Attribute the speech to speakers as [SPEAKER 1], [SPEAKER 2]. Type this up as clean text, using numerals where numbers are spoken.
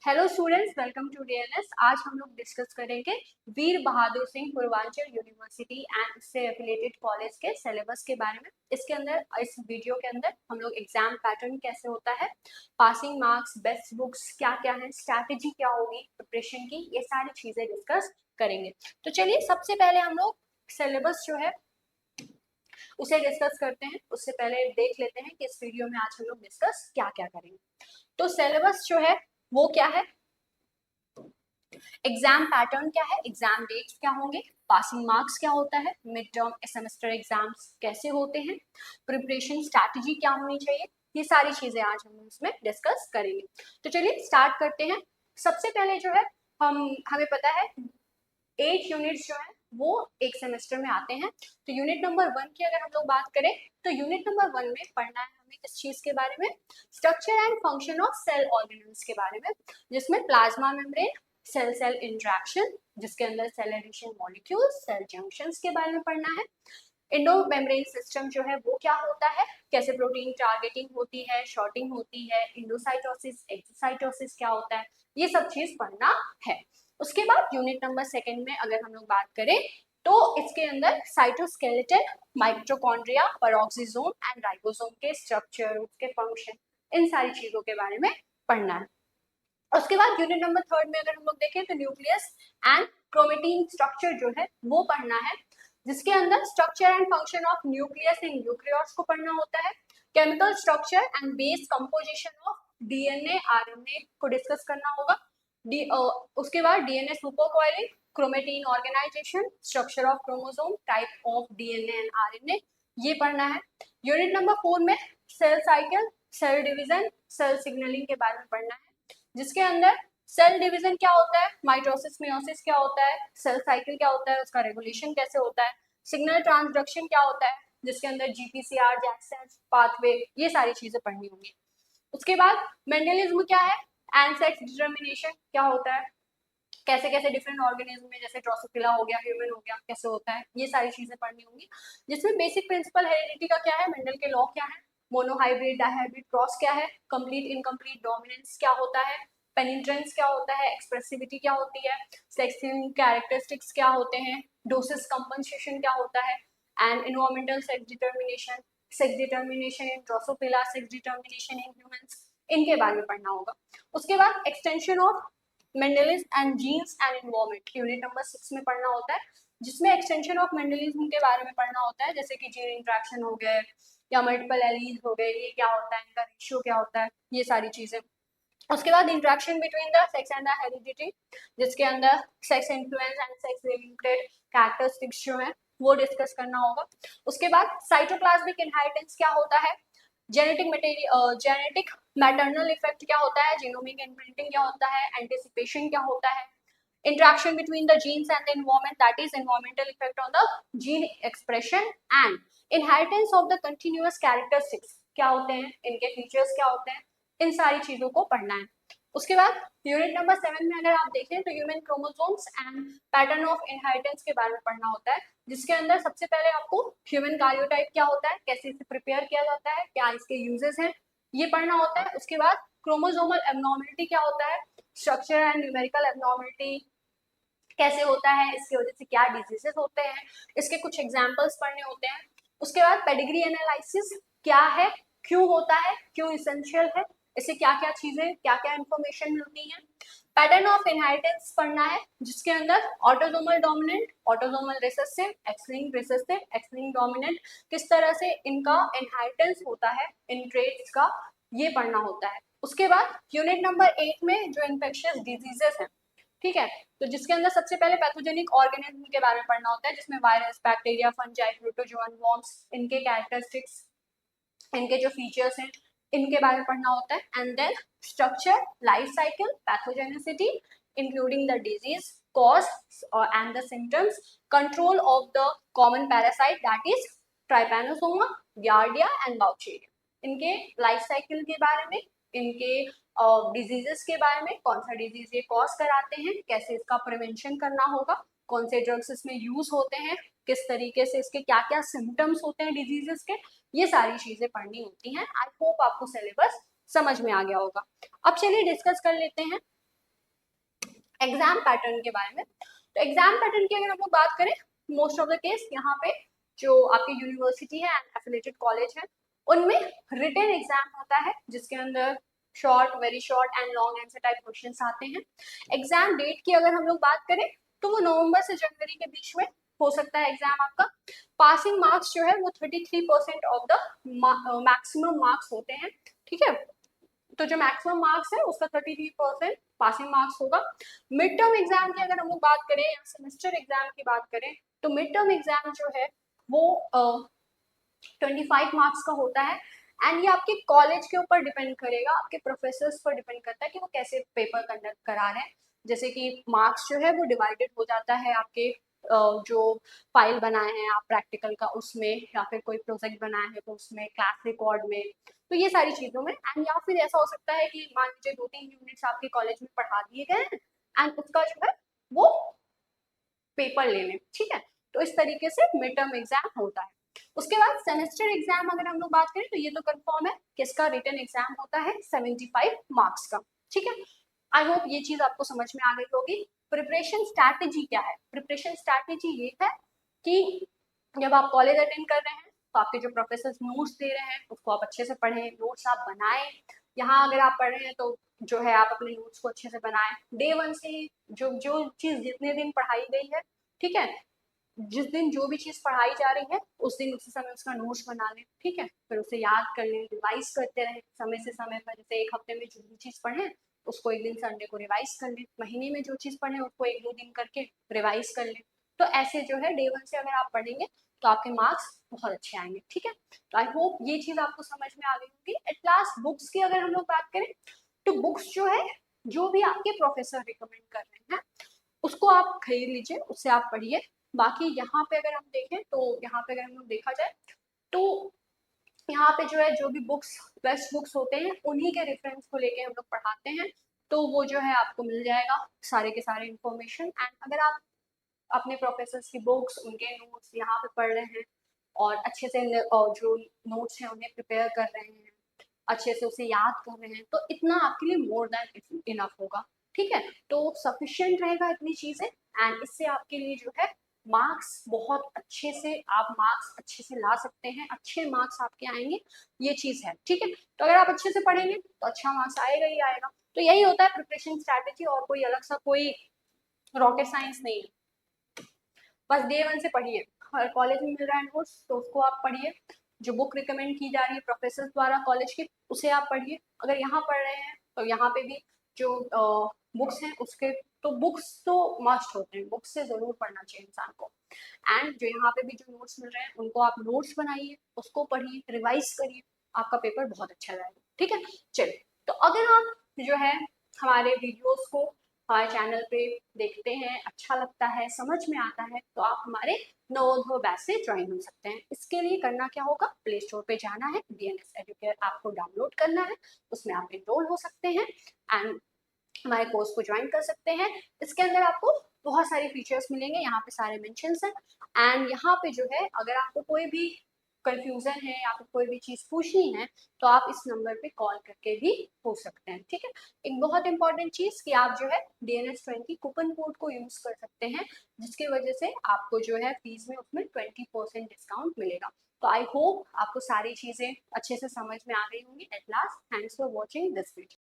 [SPEAKER 1] Hello students, welcome to DNS. आज हम लोग डिस्कस करेंगे वीर बहादुर सिंह पूर्वांचल यूनिवर्सिटी एंड इससे एफिलिएटेड कॉलेज के सिलेबस के बारे में। इसके अंदर इस वीडियो के अंदर हम लोग एग्जाम पैटर्न कैसे होता है, पासिंग मार्क्स, बेस्ट बुक्स क्या क्या है, स्ट्रैटेजी क्या होगी प्रिपरेशन की, ये सारी चीजें डिस्कस करेंगे। तो चलिए सबसे पहले हम लोग सिलेबस जो है उसे डिस्कस करते हैं। उससे पहले देख लेते हैं कि इस वीडियो में आज हम लोग डिस्कस क्या क्या करेंगे। तो सिलेबस जो है वो क्या है, एग्जाम पैटर्न क्या है, एग्जाम डेट्स क्या होंगे, पासिंग मार्क्स क्या होता है, मिड टर्म सेमेस्टर एग्जाम्स कैसे होते हैं, प्रिपरेशन स्ट्रैटेजी क्या होनी चाहिए, ये सारी चीजें आज हम इसमें डिस्कस करेंगे। तो चलिए स्टार्ट करते हैं। सबसे पहले जो है हमें पता है 8 यूनिट्स जो है वो एक सेमेस्टर में आते हैं। तो यूनिट नंबर 1 की अगर हम लोग बात करें तो यूनिट नंबर 1 में पढ़ना है हमें किस चीज के बारे में, structure and function of cell organelles के बारे में, जिसमें plasma membrane, cell cell interaction, जिसके अंदर cell adhesion molecules, cell junctions के बारे में पढ़ना है। इंडो मेम्ब्रेन सिस्टम जो है वो क्या होता है, कैसे प्रोटीन टारगेटिंग होती है, शॉर्टिंग होती है, इंडोसाइटोसिस, एक्सोसाइटोसिस क्या होता है, ये सब चीज पढ़ना है। उसके बाद यूनिट नंबर 2 में अगर हम लोग बात करें तो इसके अंदर cytoskeleton, mitochondria, peroxisome and ribosome के स्ट्रक्चर, उसके फंक्शन, इन सारी चीजों के बारे में पढ़ना है। उसके बाद यूनिट नंबर 3 में अगर हम लोग देखें तो न्यूक्लियस एंड क्रोमेटिन स्ट्रक्चर जो है वो पढ़ना है, जिसके अंदर structure and function of nucleus and eukaryotes को पढ़ना होता है। Chemical structure and base composition of DNA RNA को डिस्कस करना होगा। उसके बाद DNA supercoiling, chromatin organization, structure of chromosome, type of DNA and RNA, ये पढ़ना है। यूनिट नंबर 4 में cell cycle, cell division, cell signalling के बारे में पढ़ना है, जिसके अंदर सेल डिवीजन क्या होता है, माइटोसिस मियोसिस क्या होता है, सेल साइकिल क्या होता है, उसका रेगुलेशन कैसे होता है, सिग्नल ट्रांसडक्शन क्या होता है, जिसके अंदर जीपीसीआर, जैक्सन पाथवे, ये सारी चीजें पढ़नी होंगी। उसके बाद मेंडलिज्म क्या है, एंड सेक्स डिटर्मिनेशन क्या होता है, कैसे कैसे डिफरेंट ऑर्गेनिज्म में जैसे ड्रोसोफिला हो गया, ह्यूमन हो गया, कैसे होता है, ये सारी चीजें पढ़नी होंगी। जिसमें बेसिक प्रिंसिपल हेरिडिटी का क्या है, मेंडल के लॉ क्या है, मोनोहाइब्रिड डायहाइब्रिड क्रॉस क्या है, कंप्लीट इनकम्प्लीट डोमिनेंस क्या होता है, पेनिट्रेंस क्या होता है, एक्सप्रेसिविटी क्या होती है, सेक्सिंग कैरेक्टरिस्टिक्स क्या होते हैं, डोसेस कंपनसेशन क्या होता है, and environmental sex determination in Drosophila, sex determination in humans, इनके बारे में पढ़ना होगा। उसके बाद extension of Mendelism and genes and environment unit number 6 में पढ़ना होता है, जिसमें एक्सटेंशन ऑफ मेंडलिज्म के बारे में पढ़ना होता है, जैसे कि जीन इंट्रैक्शन हो गए या मल्टीपल एलील हो गए, ये क्या होता है, इनका रेशियो क्या होता है, ये सारी चीजें। उसके बाद interaction between the sex and the heredity, जिसके अंदर sex influence and sex related characteristics जो है वो डिस्कस करना होगा। उसके बाद साइटोप्लाज्मिक इनहेरिटेंस क्या होता है, genetic material, genetic maternal effect क्या होता है, जीनोमिक इम्प्रिंटिंग क्या होता है, एंटिसिपेशन क्या होता है, interaction between the genes and the environment, that is environmental effect on the gene expression, and inheritance of the continuous characteristics क्या होते हैं, इनके फीचर्स क्या होते हैं, इन सारी चीजों को पढ़ना है। उसके बाद यूनिट नंबर 7 में अगर आप देखें तो human chromosomes and pattern of inheritance के बारे में पढ़ना होता है, जिसके अंदर सबसे पहले आपको ह्यूमन कार्योटाइप क्या होता है, कैसे इसे प्रिपेयर किया जाता है, क्या इसके यूजेस हैं, ये पढ़ना होता है। उसके बाद क्रोमोसोमल एबनॉर्मलिटी क्या होता है, स्ट्रक्चर एंड न्यूमेरिकल एबनॉर्मलिटी कैसे होता है, इसकी वजह से क्या डिजीजेस होते हैं, इसके कुछ एग्जांपल्स पढ़ने होते हैं। उसके बाद पेडिग्री एनालिसिस क्या है, क्यों होता है, क्यों इसेंशियल है, इससे क्या क्या चीजें, क्या क्या इंफॉर्मेशन मिलती है। पैटर्न ऑफ इनहेरिटेंस पढ़ना है, जिसके अंदर autosomal dominant, autosomal recessive, x-linked recessive, x-linked dominant, किस तरह से इनका इनहेरिटेंस होता है इन ट्रेट्स का, ये पढ़ना होता है। उसके बाद यूनिट नंबर 8 में जो इन्फेक्शियस डिजीजेस हैं, ठीक है, तो जिसके अंदर सबसे पहले पैथोजेनिक ऑर्गेनिज्म के बारे में पढ़ना होता है, जिसमें virus, bacteria, fungi, protozoan, worms, इनके कैरेक्टरिस्टिक्स, इनके जो फीचर्स हैं, इनके बारे में पढ़ना होता है। And then structure, life cycle, pathogenicity including the disease cause and the symptoms, control of the common parasite that is trypanosoma, giardia and wuchereria, इनके लाइफ साइकिल के बारे में, इनके डिजीजेस के बारे में, कौन सा डिजीज ये कॉज कराते हैं, कैसे इसका प्रिवेंशन करना होगा, कौन से ड्रग्स इसमें यूज होते हैं, किस तरीके से इसके क्या क्या सिम्टम्स होते हैं डिजीजेस के, ये सारी चीजें पढ़नी होती हैं। आई होप आपको सिलेबस समझ में आ गया होगा। अब चलिए डिस्कस कर लेते हैं एग्जाम पैटर्न के बारे में। तो एग्जाम पैटर्न की अगर हम लोग बात करें, मोस्ट ऑफ द केस यहाँ पे जो आपकी यूनिवर्सिटी है एंड एफिलेटेड कॉलेज है उनमें रिटन एग्जाम होता है जिसके अंदर short, very short and long answer type questions आते हैं। एग्जाम डेट की अगर हम लोग बात करें तो वो नवंबर से जनवरी के बीच में हो सकता है एग्जाम आपका। पासिंग मार्क्स जो है वो 33% ऑफ द मैक्सिमम मार्क्स होते हैं, ठीक है। तो जो मैक्सिमम मार्क्स है उसका 33% पासिंग मार्क्स होगा। मिड टर्म एग्जाम की अगर हम लोग बात करें या सेमेस्टर एग्जाम की बात करें तो मिड टर्म एग्जाम जो है वो 25 मार्क्स का होता है एंड ये आपके कॉलेज के ऊपर डिपेंड करेगा, आपके प्रोफेसर्स पर डिपेंड करता है कि वो कैसे पेपर कंडक्ट करा रहे हैं। जैसे कि मार्क्स जो है वो डिवाइडेड हो जाता है आपके जो फाइल बनाए हैं आप प्रैक्टिकल का उसमें, या फिर कोई प्रोजेक्ट बनाया है तो उसमें, क्लास रिकॉर्ड में, तो ये सारी चीजों में। एंड या फिर ऐसा हो सकता है कि मान लीजिए 2-3 यूनिट्स आपके कॉलेज में पढ़ा दिए गए हैं एंड उसका जो है वो पेपर लेने, ठीक है। तो इस तरीके से मिड टर्म एग्जाम होता है। उसके बाद सेमेस्टर एग्जाम अगर हम लोग बात करें तो ये तो कंफर्म है कि इसका रिटन एग्जाम होता है 75 मार्क्स का, ठीक है। आई होप ये चीज आपको समझ में आ गई होगी। प्रिपरेशन स्ट्रैटेजी क्या है? प्रिपरेशन स्ट्रैटेजी ये है कि जब आप कॉलेज अटेंड कर रहे हैं तो आपके जो प्रोफेसर नोट्स दे रहे हैं उसको आप अच्छे से पढ़ें, नोट्स आप बनाएं। यहाँ अगर आप पढ़ रहे हैं तो जो है आप अपने नोट्स को अच्छे से बनाएं डे वन से ही। जो जो चीज जितने दिन पढ़ाई गई है, ठीक है, जिस दिन जो भी चीज पढ़ाई जा रही है उस दिन उसी समय उसका नोट्स बना लें, ठीक है। फिर उसे याद कर लें, रिवाइज करते रहें समय से समय पर। जैसे एक हफ्ते में जो भी चीज पढ़े उसको एक दिन संडे को रिवाइज कर लें, महीने में जो चीज पढ़े उसको 1-2 दिन करके रिवाइज कर लें। तो ऐसे जो है डे वन से अगर आप पढ़ेंगे तो आपके मार्क्स बहुत अच्छे आएंगे, ठीक है। तो आई होप ये चीज आपको समझ में आ गई होगी। एट लास्ट बुक्स की अगर हम लोग बात करें तो बुक्स जो है जो भी आपके प्रोफेसर रिकमेंड कर रहे हैं उसको आप खरीद लीजिए, उससे आप पढ़िए। बाकी यहाँ पे अगर हम देखें तो यहाँ पे अगर हम लोग देखा जाए तो यहाँ पे जो है जो भी बुक्स बेस्ट बुक्स होते हैं उन्हीं के रेफरेंस को लेके हम लोग पढ़ाते हैं। तो वो जो है आपको मिल जाएगा सारे के सारे इंफॉर्मेशन। एंड अगर आप अपने प्रोफेसर्स की बुक्स, उनके नोट्स यहाँ पे पढ़ रहे हैं और अच्छे से जो नोट्स हैं उन्हें प्रिपेयर कर रहे हैं, अच्छे से उसे याद कर रहे हैं, तो इतना आपके लिए मोर देन इनफ होगा, ठीक है। तो सफिशिएंट रहेगा इतनी चीजें एंड इससे आपके लिए जो है मार्क्स बहुत अच्छे से, आप मार्क्स अच्छे से ला सकते हैं, अच्छे मार्क्स आपके आएंगे, ये चीज है, ठीक है। तो अगर आप अच्छे से पढ़ेंगे तो अच्छा मार्क्स आएगा ही आएगा। तो यही होता है प्रिपरेशन स्ट्रैटेजी, और कोई अलग सा कोई रॉकेट साइंस नहीं है। बस डे वन से पढ़िए, हर कॉलेज में मिल रहा है नोट्स तो उसको आप पढ़िए, जो बुक रिकमेंड की जा रही है प्रोफेसर द्वारा कॉलेज की उसे आप पढ़िए। अगर यहाँ पढ़ रहे हैं तो यहाँ पे भी जो बुक्स हैं उसके, तो बुक्स तो मस्ट होते हैं, बुक्स से जरूर पढ़ना चाहिए इंसान को। एंड जो यहाँ पे भी जो नोट्स मिल रहे हैं उनको आप नोट्स बनाइए, उसको पढ़िए, रिवाइज करिए, आपका पेपर बहुत अच्छा जाएगा, ठीक है। चलिए, तो अगर आप जो है हमारे वीडियोस को हमारे चैनल पे देखते हैं, अच्छा लगता है, समझ में आता है, तो आप हमारे नवोदय बैच से ज्वाइन हो सकते हैं। इसके लिए करना क्या होगा, प्ले स्टोर पे जाना है, DNS एजुकेयर आपको डाउनलोड करना है, उसमें आप एनरोल हो सकते हैं एंड हमारे कोर्स को ज्वाइन कर सकते हैं। इसके अंदर आपको बहुत सारे फीचर्स मिलेंगे, यहाँ पे सारे मेंशंस हैं। एंड यहाँ पे जो है अगर आपको कोई भी कंफ्यूजन है या फिर कोई भी चीज पूछनी है तो आप इस नंबर पे कॉल करके भी पूछ सकते हैं, ठीक है। एक बहुत इंपॉर्टेंट चीज कि आप जो है DNS20 कूपन कोड को यूज कर सकते हैं, जिसकी वजह से आपको जो है फीस में उसमें 20% डिस्काउंट मिलेगा। तो आई होप आपको सारी चीजें अच्छे से समझ में आ गई होंगी। At last, thanks for watching this video.